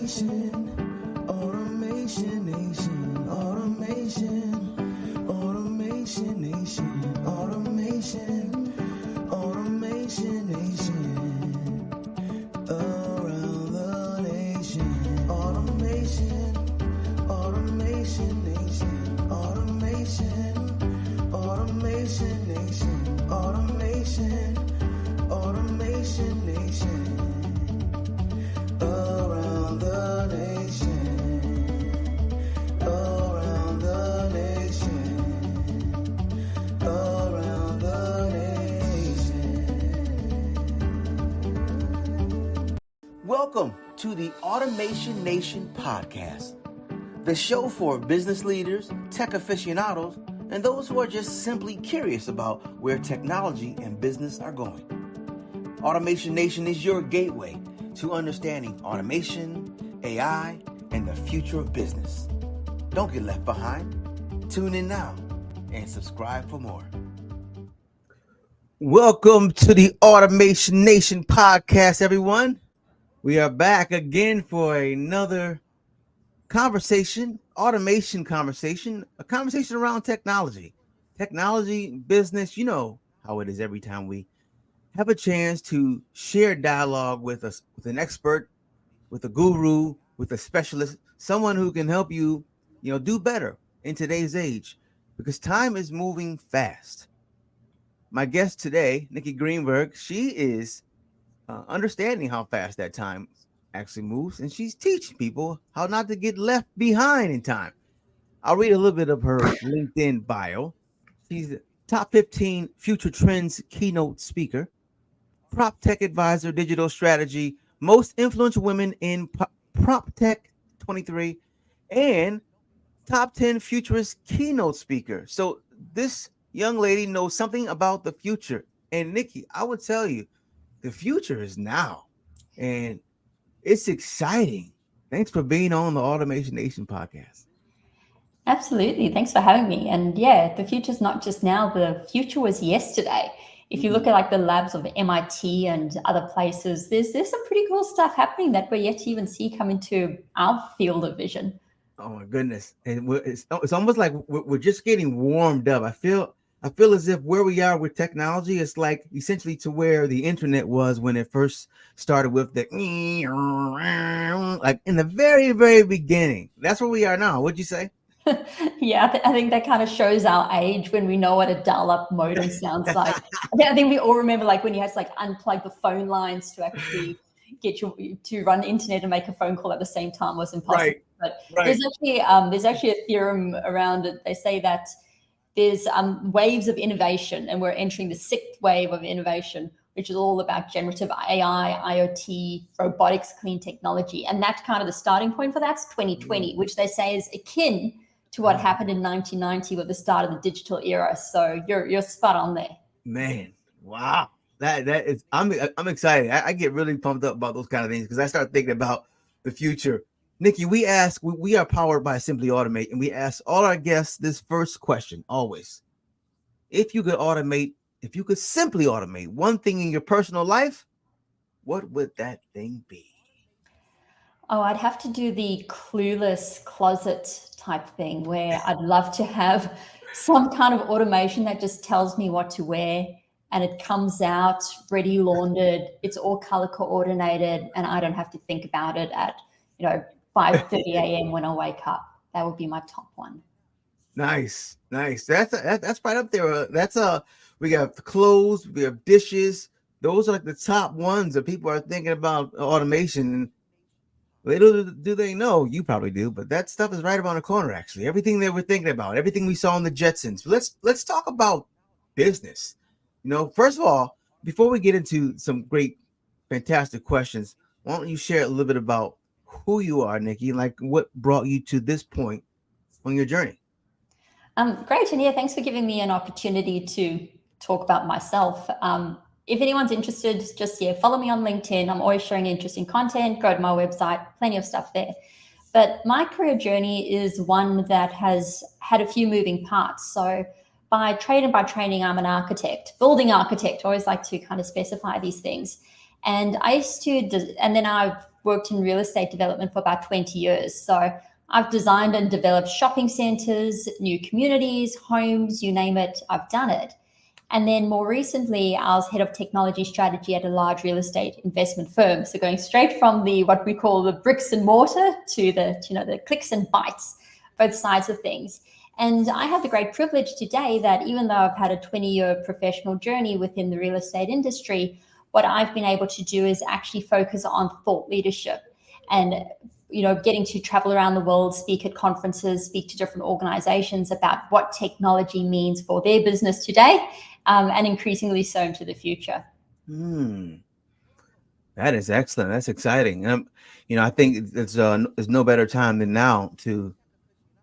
Automation Nation, Automation Nation, Automation Nation, around the nation. Automation Nation, Automation Nation, Automation Nation, around the nation, around the nation, around the nation. Welcome to the Automation Nation podcast, the show for business leaders, tech aficionados, and those who are just simply curious about where technology and business are going. Automation Nation is your gateway to understanding automation, AI, and the future of business. Don't get left behind. Tune in now and subscribe for more. Welcome to the Automation Nation podcast, everyone. We are back again for another conversation, automation conversation, a conversation around technology, business. You know how it is every time we have a chance to share dialogue with us, with an expert, with a guru, with a specialist, someone who can help you, do better in today's age, because time is moving fast. My guest today, Nikki Greenberg, she is understanding how fast that time actually moves, and she's teaching people how not to get left behind in time. I'll read a little bit of her LinkedIn bio. She's a top 15 future trends keynote speaker, PropTech advisor, digital strategy, most influential women in PropTech 23, and top 10 futurist keynote speaker. So this young lady knows something about the future. And Nikki, I would tell you, the future is now, and it's exciting. Thanks for being on the Automation Nation podcast. Absolutely. Thanks for having me. And yeah, the future's not just now, the future was yesterday. If you look at like the labs of MIT and other places, there's some pretty cool stuff happening that we're yet to even see come into our field of vision. Oh my goodness. And it's almost like we're just getting warmed up. I feel as if where we are with technology is like essentially to where the internet was when it first started with the like in the very, very beginning. That's where we are now. What'd you say? Yeah, I think that kind of shows our age when we know what a dial-up modem sounds like. I think we all remember like when you had to like unplug the phone lines to actually get you to run the internet and make a phone call at the same time was impossible. Right. But there's actually a theorem around it. They say that there's waves of innovation, and we're entering the sixth wave of innovation, which is all about generative AI, IoT, robotics, clean technology. And that's kind of the starting point for that's 2020, which they say is akin to what happened in 1990 with the start of the digital era. So you're spot on there. Man, wow. That is, I'm excited. I get really pumped up about those kind of things because I start thinking about the future. Nikki, we are powered by Simply Automate, and we ask all our guests this first question always. If you could simply automate one thing in your personal life, what would that thing be? Oh, I'd have to do the clueless closet type thing where I'd love to have some kind of automation that just tells me what to wear and it comes out ready laundered. It's all color coordinated and I don't have to think about it at 5:30 a.m. when I wake up. That would be my top one. Nice. That's right up there. We got the clothes, we have dishes. Those are like the top ones that people are thinking about automation. Little do they know, you probably do, but that stuff is right around the corner. Actually, everything they were thinking about, everything we saw in the Jetsons. Let's talk about business. First of all, before we get into some great, fantastic questions, why don't you share a little bit about who you are, Nikki, like what brought you to this point on your journey? Great. And yeah, thanks for giving me an opportunity to talk about myself. If anyone's interested, just follow me on LinkedIn. I'm always sharing interesting content. Go to my website, plenty of stuff there. But my career journey is one that has had a few moving parts. So by trade and by training, I'm an architect, building architect. I always like to kind of specify these things. And and then I've worked in real estate development for about 20 years. So I've designed and developed shopping centers, new communities, homes, you name it, I've done it. And then more recently, I was head of technology strategy at a large real estate investment firm. So going straight from the what we call the bricks and mortar to the clicks and bytes, both sides of things. And I have the great privilege today that even though I've had a 20-year professional journey within the real estate industry, what I've been able to do is actually focus on thought leadership and getting to travel around the world, speak at conferences, speak to different organizations about what technology means for their business today, and increasingly so into the future. That is excellent. That's exciting. I think there's no better time than now to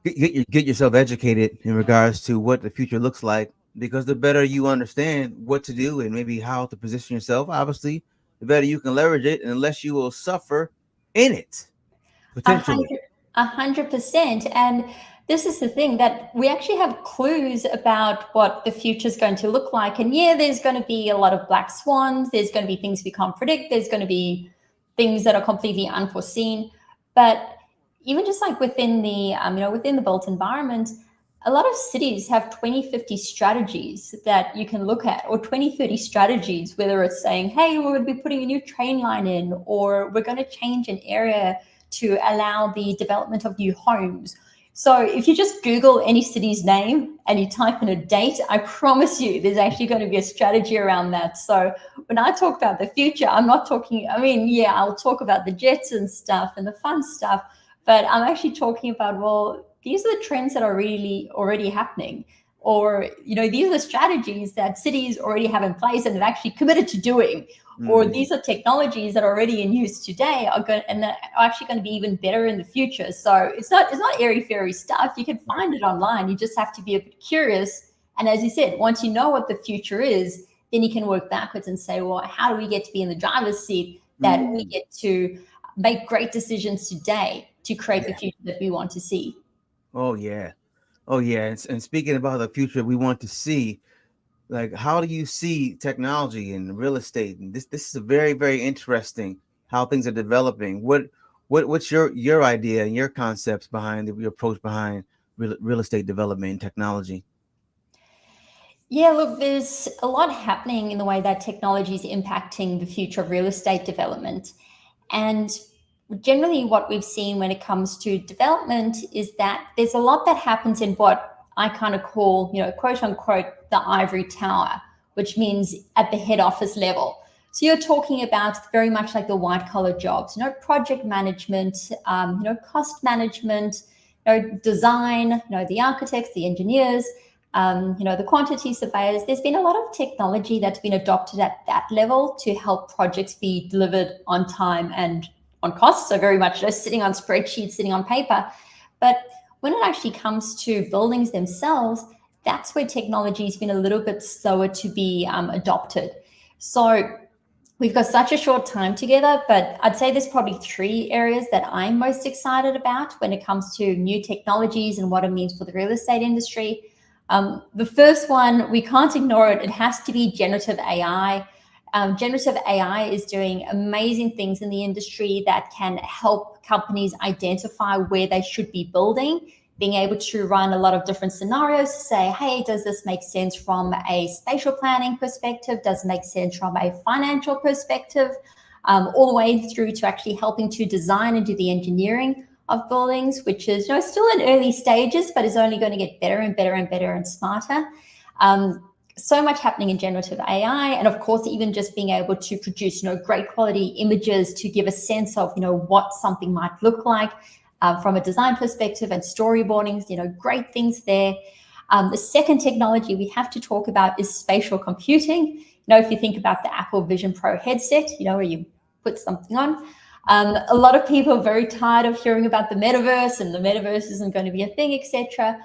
get yourself educated in regards to what the future looks like, because the better you understand what to do and maybe how to position yourself, obviously, the better you can leverage it, and less you will suffer in it, potentially. 100%. And this is the thing, that we actually have clues about what the future is going to look like. And yeah, there's going to be a lot of black swans. There's going to be things we can't predict. There's going to be things that are completely unforeseen. But even just like within the built environment, a lot of cities have 2050 strategies that you can look at, or 2030 strategies, whether it's saying, hey, we're going to be putting a new train line in, or we're going to change an area to allow the development of new homes. So if you just Google any city's name and you type in a date, I promise you there's actually going to be a strategy around that. So when I talk about the future, I'm not talking, I'll talk about the jets and stuff and the fun stuff, but I'm actually talking about, well, these are the trends that are really already happening. Or, these are the strategies that cities already have in place and have actually committed to doing. Or these are technologies that are already in use today and are actually going to be even better in the future. So it's not airy fairy stuff. You can find it online. You just have to be a bit curious. And as you said, once you know what the future is, then you can work backwards and say, well, how do we get to be in the driver's seat that we get to make great decisions today to create the future that we want to see? Oh yeah. And speaking about the future we want to see, like, how do you see technology and real estate? And this is a very, very interesting how things are developing. What's your idea and your concepts behind your approach behind real estate development and technology? Yeah, look, there's a lot happening in the way that technology is impacting the future of real estate development. And generally what we've seen when it comes to development is that there's a lot that happens in what I kind of call, quote unquote, the ivory tower, which means at the head office level. So you're talking about very much like the white collar jobs, project management, cost management, design, the architects, the engineers, the quantity surveyors. There's been a lot of technology that's been adopted at that level to help projects be delivered on time and on cost. So very much just sitting on spreadsheets, sitting on paper. But when it actually comes to buildings themselves, that's where technology has been a little bit slower to be adopted. So we've got such a short time together, but I'd say there's probably 3 areas that I'm most excited about when it comes to new technologies and what it means for the real estate industry. The first one, we can't ignore it. It has to be generative AI. Generative AI is doing amazing things in the industry that can help companies identify where they should be building, being able to run a lot of different scenarios to say, hey, does this make sense from a spatial planning perspective? Does it make sense from a financial perspective? All the way through to actually helping to design and do the engineering of buildings, which is still in early stages, but is only going to get better and better and better and smarter. So much happening in generative AI, and of course, even just being able to produce, great quality images to give a sense of, what something might look like from a design perspective, and storyboarding, great things there. The second technology we have to talk about is spatial computing. If you think about the Apple Vision Pro headset, where you put something on. A lot of people are very tired of hearing about the metaverse, and the metaverse isn't going to be a thing, etc.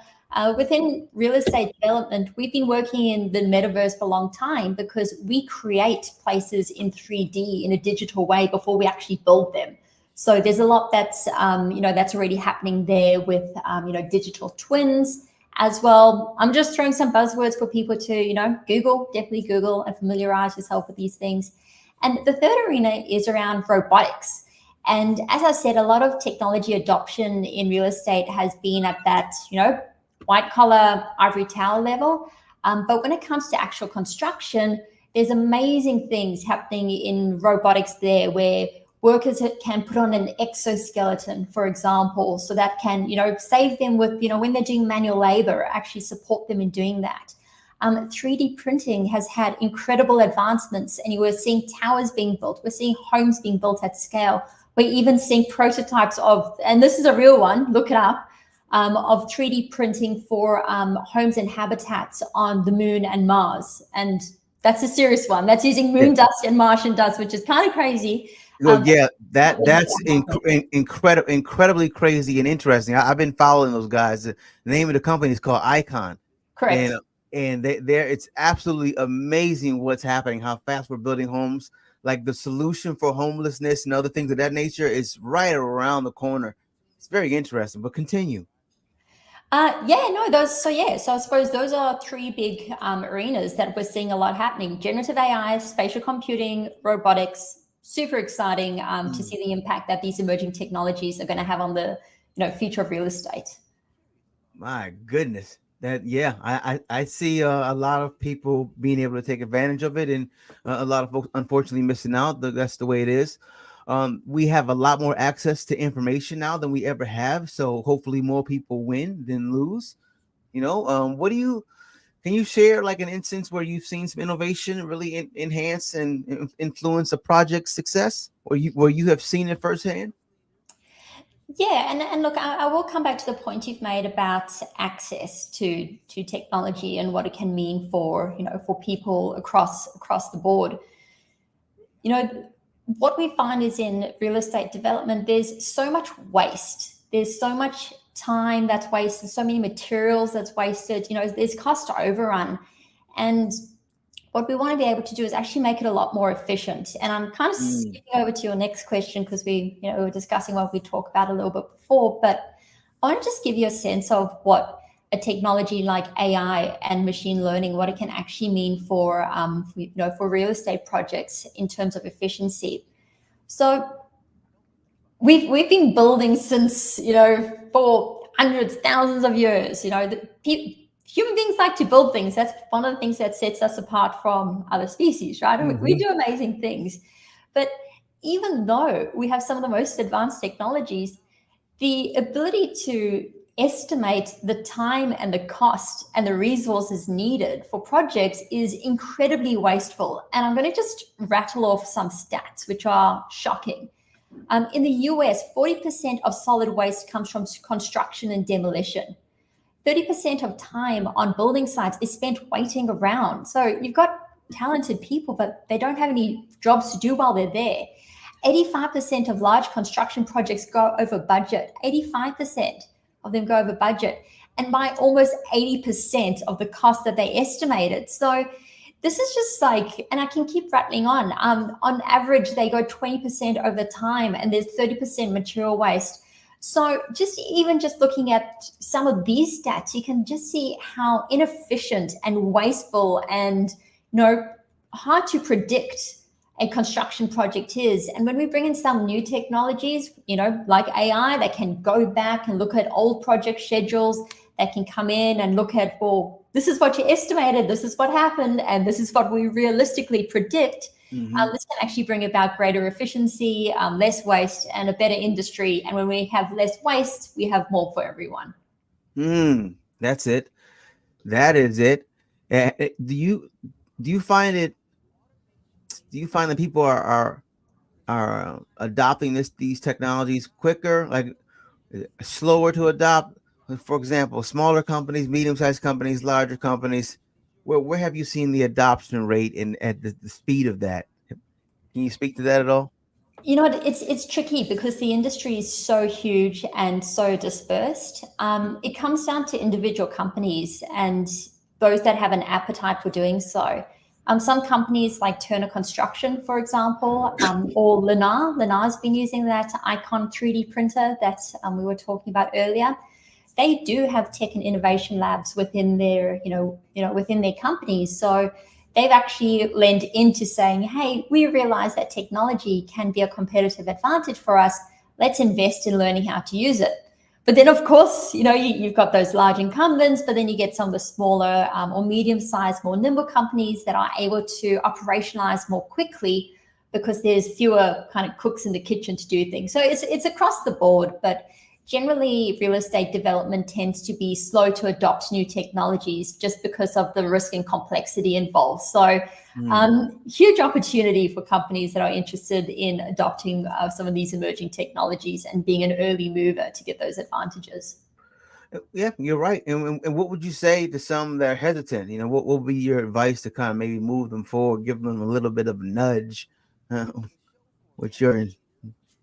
Within real estate development, we've been working in the metaverse for a long time because we create places in 3D in a digital way before we actually build them. So there's a lot that's that's already happening there with digital twins as well. I'm just throwing some buzzwords for people to Google, definitely Google, and familiarize yourself with these things. And the third arena is around robotics. And as I said, a lot of technology adoption in real estate has been at that, white collar, ivory tower level. But when it comes to actual construction, there's amazing things happening in robotics there, where workers can put on an exoskeleton, for example, so that can, save them with, when they're doing manual labor, actually support them in doing that. 3D printing has had incredible advancements, and we're seeing towers being built. We're seeing homes being built at scale. We're even seeing prototypes of, and this is a real one, look it up, of 3D printing for homes and habitats on the moon and Mars. And that's a serious one. That's using moon dust and Martian dust, which is kind of crazy. Yeah, that's incredibly crazy and interesting. I've been following those guys. The name of the company is called Icon. Correct. And they're it's absolutely amazing what's happening, how fast we're building homes. Like the solution for homelessness and other things of that nature is right around the corner. It's very interesting, but continue. So I suppose those are three big arenas that we're seeing a lot happening: generative AI, spatial computing, robotics. Super exciting to see the impact that these emerging technologies are going to have on the future of real estate. My goodness. I see a lot of people being able to take advantage of it, and a lot of folks unfortunately missing out. That's the way it is. We have a lot more access to information now than we ever have, so hopefully more people win than lose. Can you share like an instance where you've seen some innovation really enhance and influence a project's success, or where you have seen it firsthand? Yeah, and look, I will come back to the point you've made about access to technology and what it can mean for for people across the board. What we find is in real estate development, there's so much waste. There's so much time that's wasted, so many materials that's wasted. There's cost overrun, and what we want to be able to do is actually make it a lot more efficient. And I'm kind of skipping over to your next question because we were discussing what we talked about a little bit before, but I want to just give you a sense of what a technology like AI and machine learning, what it can actually mean for real estate projects in terms of efficiency. So we've been building since for hundreds, thousands of years. Human beings like to build things. That's one of the things that sets us apart from other species, right? Mm-hmm. We do amazing things. But even though we have some of the most advanced technologies, the ability to estimate the time and the cost and the resources needed for projects is incredibly wasteful. And I'm going to just rattle off some stats, which are shocking. In the US, 40% of solid waste comes from construction and demolition. 30% of time on building sites is spent waiting around. So you've got talented people, but they don't have any jobs to do while they're there. 85% of large construction projects go over budget. 85% of them go over budget, and by almost 80% of the cost that they estimated. So this is just like, and I can keep rattling on. On average, they go 20% over time, and there's 30% material waste. So just looking at some of these stats, you can just see how inefficient and wasteful and hard to predict a construction project is. And when we bring in some new technologies, like AI, that can go back and look at old project schedules, that can come in and look at, well, this is what you estimated, this is what happened, and this is what we realistically predict. Mm-hmm. This can actually bring about greater efficiency, less waste, and a better industry. And when we have less waste, we have more for everyone. That's it. That is it. Do you find it? Do you find that people are adopting these technologies quicker, like slower to adopt? For example, smaller companies, medium-sized companies, larger companies. Where have you seen the adoption rate and at the speed of that? Can you speak to that at all? It's tricky because the industry is so huge and so dispersed. It comes down to individual companies and those that have an appetite for doing so. Some companies like Turner Construction, for example, or Lennar's been using that Icon 3D printer that we were talking about earlier. They do have tech and innovation labs within their, within their companies. So they've actually lent into saying, hey, we realize that technology can be a competitive advantage for us. Let's invest in learning how to use it. But then, of course, you've got those large incumbents, but then you get some of the smaller or medium-sized, more nimble companies that are able to operationalize more quickly because there's fewer kind of cooks in the kitchen to do things. So it's across the board, but generally real estate development tends to be slow to adopt new technologies just because of the risk and complexity involved. So huge opportunity for companies that are interested in adopting some of these emerging technologies and being an early mover to get those advantages. Yeah, you're right. And what would you say to some that are hesitant? What will be your advice to kind of maybe move them forward, give them a little bit of a nudge? Uh, what you're in.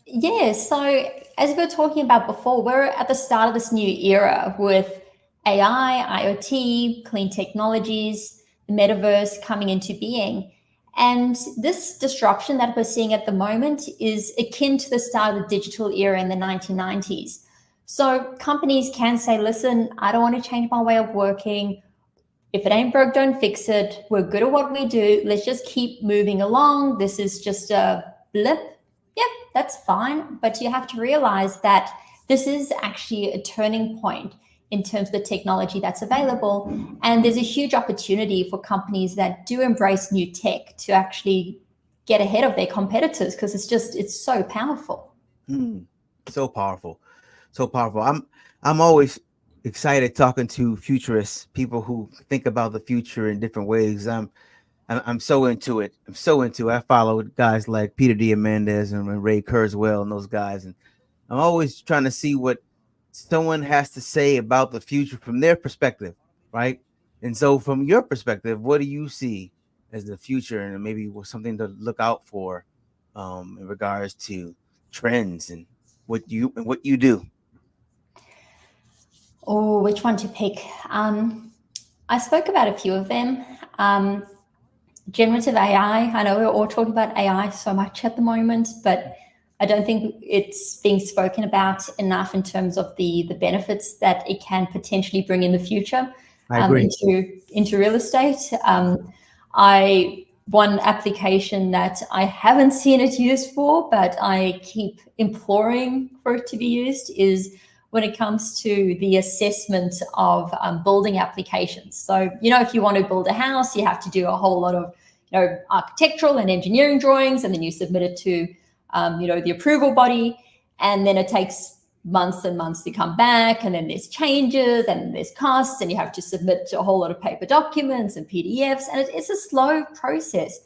Yeah, so as we were talking about before, we're at the start of this new era with AI, IoT, clean technologies, the metaverse coming into being. And this disruption that we're seeing at the moment is akin to the start of the digital era in the 1990s. So companies can say, listen, I don't want to change my way of working. If it ain't broke, don't fix it. We're good at what we do. Let's just keep moving along. This is just a blip. Yep, that's fine. But you have to realize that this is actually a turning point in terms of the technology that's available. And there's a huge opportunity for companies that do embrace new tech to actually get ahead of their competitors because it's so powerful. So powerful. So powerful. I'm always excited talking to futurists, people who think about the future in different ways. I'm so into it. I'm so into it. I follow guys like Peter Diamandis and Ray Kurzweil and those guys, and I'm always trying to see what someone has to say about the future from their perspective, right? And so, from your perspective, what do you see as the future, and maybe something to look out for in regards to trends and what you do? Oh, which one to pick? I spoke about a few of them. Generative AI. I know we're all talking about AI so much at the moment, but I don't think it's being spoken about enough in terms of the benefits that it can potentially bring in the future I agree. into real estate. I one application that I haven't seen it used for, but I keep imploring for it to be used is when it comes to the assessment of building applications. So, if you want to build a house, you have to do a whole lot of, architectural and engineering drawings, and then you submit it to, the approval body. And then it takes months and months to come back. And then there's changes and there's costs, and you have to submit a whole lot of paper documents and PDFs. And it's a slow process.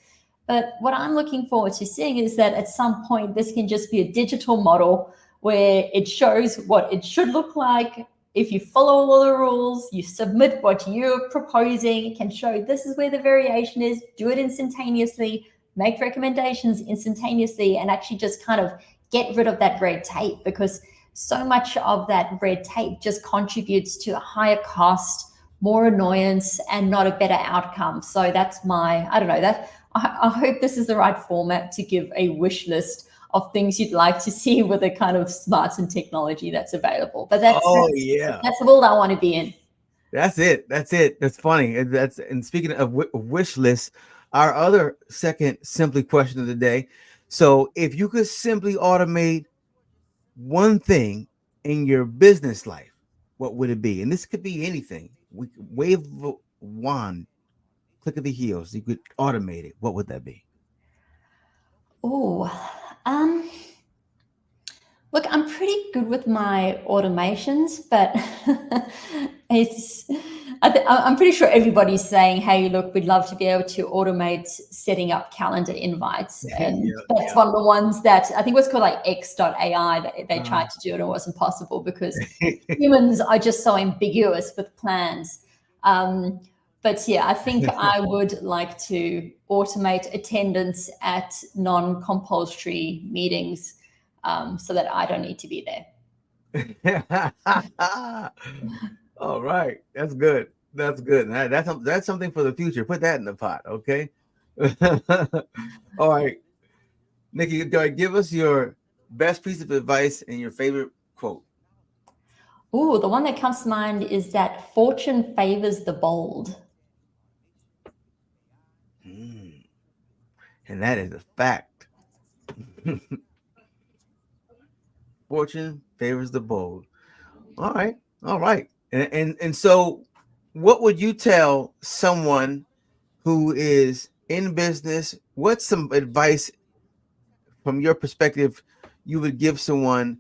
But what I'm looking forward to seeing is that at some point, this can just be a digital model where it shows what it should look like. If you follow all the rules, you submit what you're proposing, it can show this is where the variation is, do it instantaneously, make recommendations instantaneously, and actually just kind of get rid of that red tape, because so much of that red tape just contributes to a higher cost, more annoyance, and not a better outcome. So that's I don't know, that I hope this is the right format to give a wish list of things you'd like to see with the kind of smarts and technology that's available. But that's the world I want to be in. That's it. That's funny. And speaking of wish lists, our other second simply question of the day. So, if you could simply automate one thing in your business life, what would it be? And this could be anything. We could wave a wand, click of the heels. You could automate it. What would that be? Oh, look, I'm pretty good with my automations, but I'm pretty sure everybody's saying, hey, look, we'd love to be able to automate setting up calendar invites. And that's one of the ones that I think was called like X.AI that they tried to do, and it wasn't possible because humans are just so ambiguous with plans. But yeah, I think I would like to automate attendance at non-compulsory meetings so that I don't need to be there. All right, that's good. That's good. That's something for the future. Put that in the pot, okay? All right, Nikki, give us your best piece of advice and your favorite quote. Ooh, the one that comes to mind is that fortune favors the bold. And that is a fact. Fortune favors the bold. All right. All right. And so what would you tell someone who is in business? What's some advice from your perspective you would give someone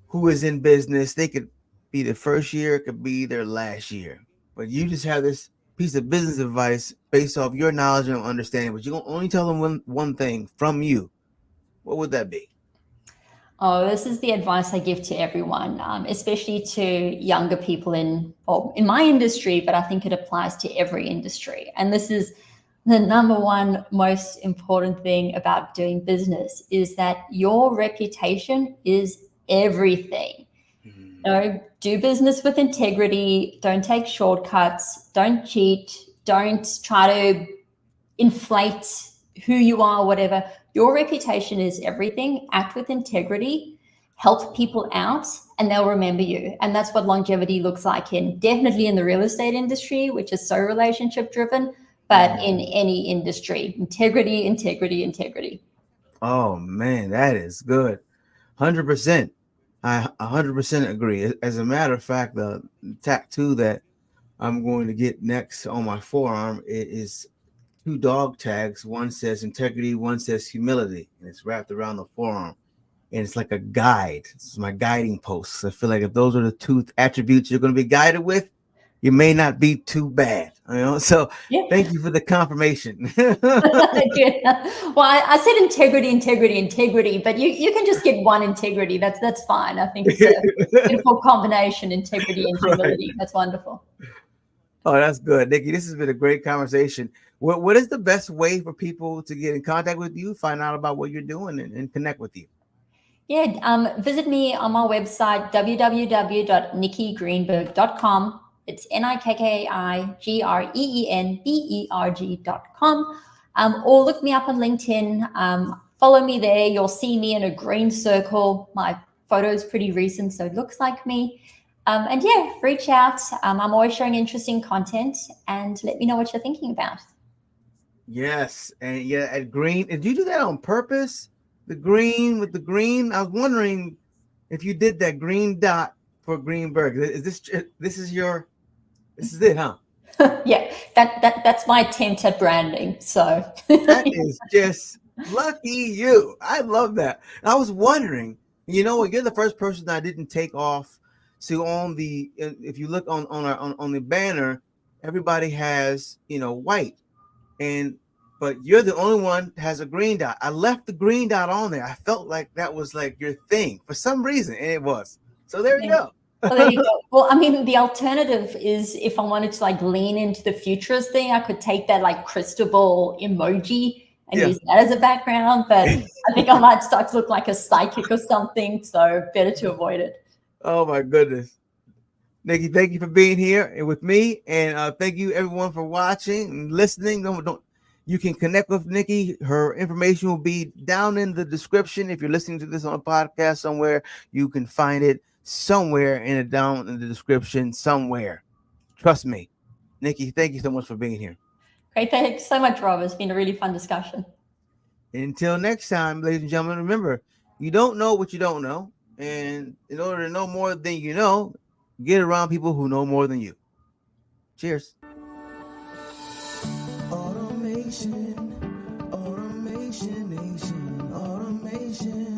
who is in business? They could be the first year, it could be their last year. But you just have this piece of business advice based off your knowledge and understanding, but you can only tell them one thing from you. What would that be? Oh, this is the advice I give to everyone, especially to younger people in my industry, but I think it applies to every industry. And this is the number one most important thing about doing business is that your reputation is everything. Do business with integrity. Don't take shortcuts. Don't cheat. Don't try to inflate who you are, whatever. Your reputation is everything. Act with integrity, help people out, and they'll remember you. And that's what longevity looks like definitely in the real estate industry, which is so relationship driven, but in any industry. Integrity, integrity, integrity. Oh man, that is good. 100%. I 100% agree. As a matter of fact, the tattoo that I'm going to get next on my forearm is two dog tags. One says integrity, one says humility, and it's wrapped around the forearm. And it's like a guide. It's my guiding posts. I feel like if those are the two attributes you're going to be guided with, you may not be too bad. So Yeah. thank you for the confirmation. Well, I said integrity, integrity, integrity, but you can just get one integrity. That's fine. I think it's a beautiful combination, integrity and Right. humility. That's wonderful. Oh, that's good, Nikki. This has been a great conversation. What is the best way for people to get in contact with you, find out about what you're doing, and connect with you? Yeah, visit me on my website, www.nikkigreenberg.com. It's NIKKIGREENBERG.com. Or look me up on LinkedIn. Follow me there. You'll see me in a green circle. My photo is pretty recent, so it looks like me. And yeah, reach out. I'm always sharing interesting content, and let me know what you're thinking about. Yes, and yeah, at green. Did you do that on purpose? The green with the green. I was wondering if you did that green dot for Greenberg. Is this is your this is it, huh? Yeah, that's my attempt at branding. So That is just lucky you. I love that. I was wondering, you're the first person I didn't take off. So on the if you look on the banner, everybody has white, and but you're the only one that has a green dot. I left the green dot on there. I felt like that was like your thing for some reason, and it was. So there you yeah. go. Well, there you go. Well, I mean, the alternative is if I wanted to like lean into the futurist thing, I could take that like crystal ball emoji and Yeah. use that as a background. But I think I might start to look like a psychic or something. So better to avoid it. Oh my goodness. Nikki, thank you for being here and with me, and thank you everyone for watching and listening. Don't you can connect with Nikki. Her information will be down in the description. If you're listening to this on a podcast somewhere, you can find it somewhere down in the description somewhere. Trust me, Nikki. Thank you so much for being here. Great. Thanks so much, Rob. It's been a really fun discussion. Until next time, ladies and gentlemen, remember, you don't know what you don't know, and in order to know more than you know, get around people who know more than you. Cheers. Automation, automation nation, automation.